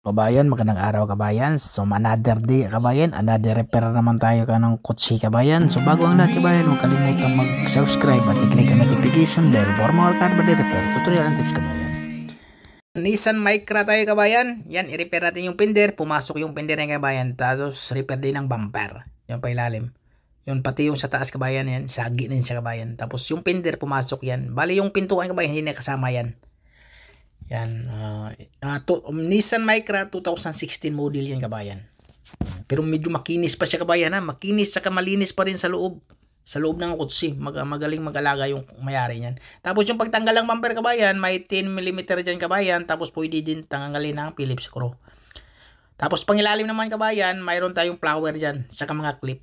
Kabayan, magandang araw kabayan. So another day kabayan, another repair naman tayo ng kotse kabayan. So bago ang lahat kabayan, huwag kalimutang mag-subscribe at i-click ang notification bell for more car body repair tutorial and tips kabayan. Nissan Micra tayo kabayan. Yan, i-repair natin yung fender. Pumasok yung fender na kabayan. Tapos repair din ng bumper. Yan pa ilalim. Yun, pati yung sa taas kabayan yan, sagi din siya kabayan. Tapos yung fender pumasok yan. Bali yung pintuan kabayan, hindi na kasama yan. Yan, Nissan Micra 2016 model yan kabayan. Pero medyo makinis pa siya kabayan ha. Makinis saka malinis pa rin sa loob. Sa loob ng kotse. Magaling mag-alaga yung mayari niyan. Tapos yung pagtanggal ng bumper kabayan, may 10mm dyan kabayan. Tapos pwede din tanggalin ng Phillips screw. Tapos pangilalim naman kabayan, mayroon tayong flower dyan. Saka mga clip.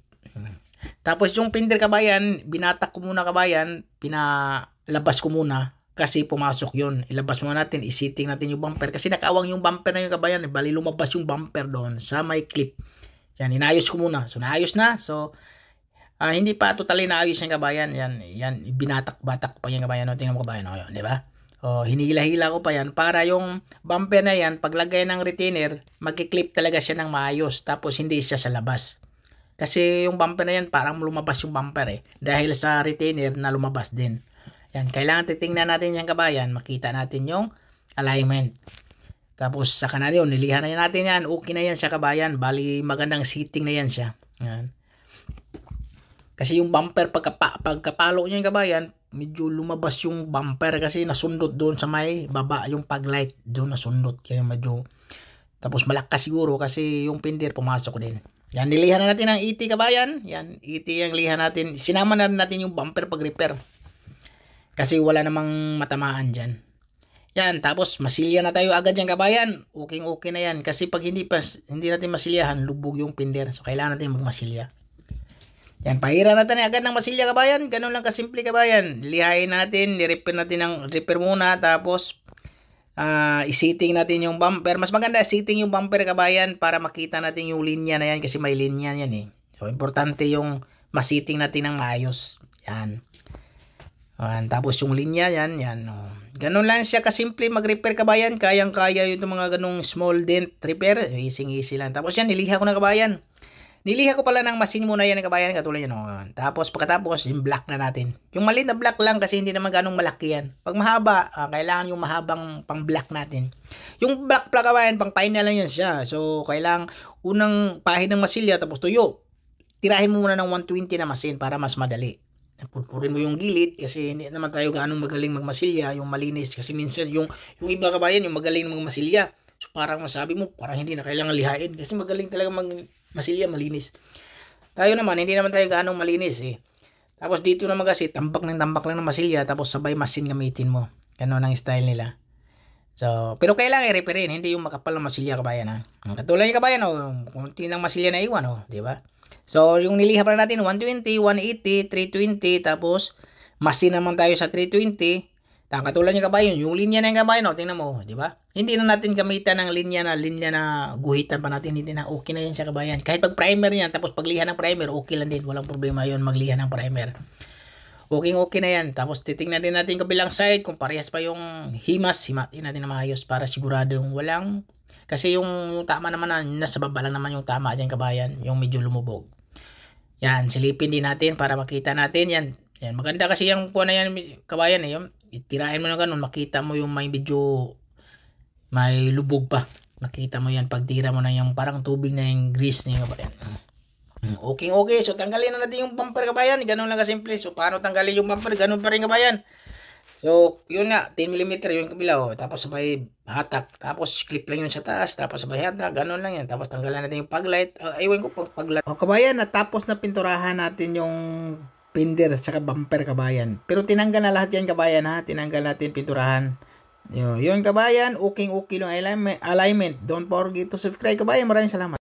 Tapos yung fender kabayan, binatak ko muna kabayan. Pinalabas ko muna. Kasi pumasok yun. Ilabas muna natin. Isiting natin yung bumper. Kasi nakaawang yung bumper na yung kabayan. Bali lumabas yung bumper doon sa may clip. Yan. Inayos ko muna. So naayos na. So hindi pa totally naayos yung kabayan. Yan. Binatak-batak pa yung kabayan. Tingnan mo kabayan. O, yun, di ba? O, hinila-hila ko pa yan. Para yung bumper na yan, paglagay ng retainer, magkiklip talaga siya ng maayos. Tapos hindi siya sa labas. Kasi yung bumper na yan, parang lumabas yung bumper eh. Dahil sa retainer na lumabas din. Yan, kailangan titingnan natin yung kabayan, makita natin yung alignment. Tapos saka na yun, nilihan na natin yan, okay na yan siya kabayan, bali magandang seating na yan siya. Yan. Kasi yung bumper, pagkapalo niya yung kabayan, medyo lumabas yung bumper kasi nasundot doon sa may baba, yung paglight doon nasundot. Kaya medyo, tapos malakas siguro kasi yung fender pumasok din. Yan, nilihan na natin ang ET kabayan. Yan, ET yung lihan natin. Sinama na natin yung bumper pag repair. Kasi wala namang matamaan dyan. Yan, tapos masilya na tayo agad yan kabayan. Okay na yan. Kasi pag hindi natin masilyahan, lubog yung fender. So kailangan natin magmasilya. Yan, pahira natin agad ng masilya kabayan. Ganun lang kasimple kabayan. Lihain natin, ni-repair natin ng repair muna. Tapos isiting natin yung bumper. Mas maganda isiting yung bumper kabayan para makita natin yung linya na yan. Kasi may linya yan eh. So importante yung masiting natin ng maayos. Yan. Tapos yung linya yan. Ganun lang siya kasimple mag-repair kabayan. Kayang-kaya yung mga ganung small dent repair. Easy lang. Tapos yan, niliha ko na kabayan. Niliha ko pala ng machine muna yan kabayan. Katulad yan. Tapos pagkatapos, yung black na natin. Yung maliit na black lang kasi hindi naman ganung malaki yan. Pag mahaba, kailangan yung mahabang pang black natin. Yung black kabayan, pang final lang yan siya. So, kailangan unang pahid ng masilya tapos tuyo. Tirahin mo muna ng 120 na machine para mas madali. Purpurin mo yung gilid kasi hindi naman tayo gaano magaling magmasilya, yung malinis kasi minsan yung iba kabayan yung magaling magmasilya. So parang masabi mo, parang hindi na kailangan lihain kasi magaling talaga magmasilya, malinis. Tayo naman, hindi naman tayo gaano malinis eh. Tapos dito naman kasi tambak lang ng masilya tapos sabay machine gamitin mo. Ganun ang style nila. So, pero kailangan i-repairin, hindi yung makapal na masilya kabayan ha. Katulad yung kabayan kunti ng masilya na iwan di ba? So, yung niliha pala natin 120, 180, 320 tapos machine naman tayo sa 320. Katulad yung kabayan, yung linya na yung kabayan tingnan mo, di ba? Hindi na natin gamitan ng linya na guhitan pa natin, hindi na okay na yan siya kabayan. Kahit pag primer yan, tapos pagliha ng primer, okay lang din, walang problema yon magliha ng primer. Okay na yan. Tapos titingnan din natin kabilang side kung parehas pa yung himatin natin na maayos para sigurado yung walang. Kasi yung tama naman nasa baba lang naman yung tama dyan kabayan, yung medyo lumubog. Yan, silipin din natin para makita natin yan. Yan, maganda kasi yung kuha na yan kabayan yung itirahin mo na ganun, makita mo yung may medyo may lubog pa. Makita mo yan pag tira mo na yung parang tubig na yung grease niya kabayan. Okay. So, tanggalin na natin yung bumper kabayan. Ganun lang kasimple. So, paano tanggalin yung bumper? Ganun pa rin kabayan. So, yun nga. 10mm yung kabila. Tapos, sabay hatak. Tapos, clip lang yun sa taas. Tapos, sabay hatak. Ganun lang yan. Tapos, tanggalan natin yung paglight. Ewan ko pang paglight. Kabayan, natapos na pinturahan natin yung fender saka bumper kabayan. Pero, tinanggal na lahat yan kabayan ha. Tinanggal natin pinturahan. Yun kabayan. Okay lang alignment. Don't forget to subscribe kabayan. Maraming salamat.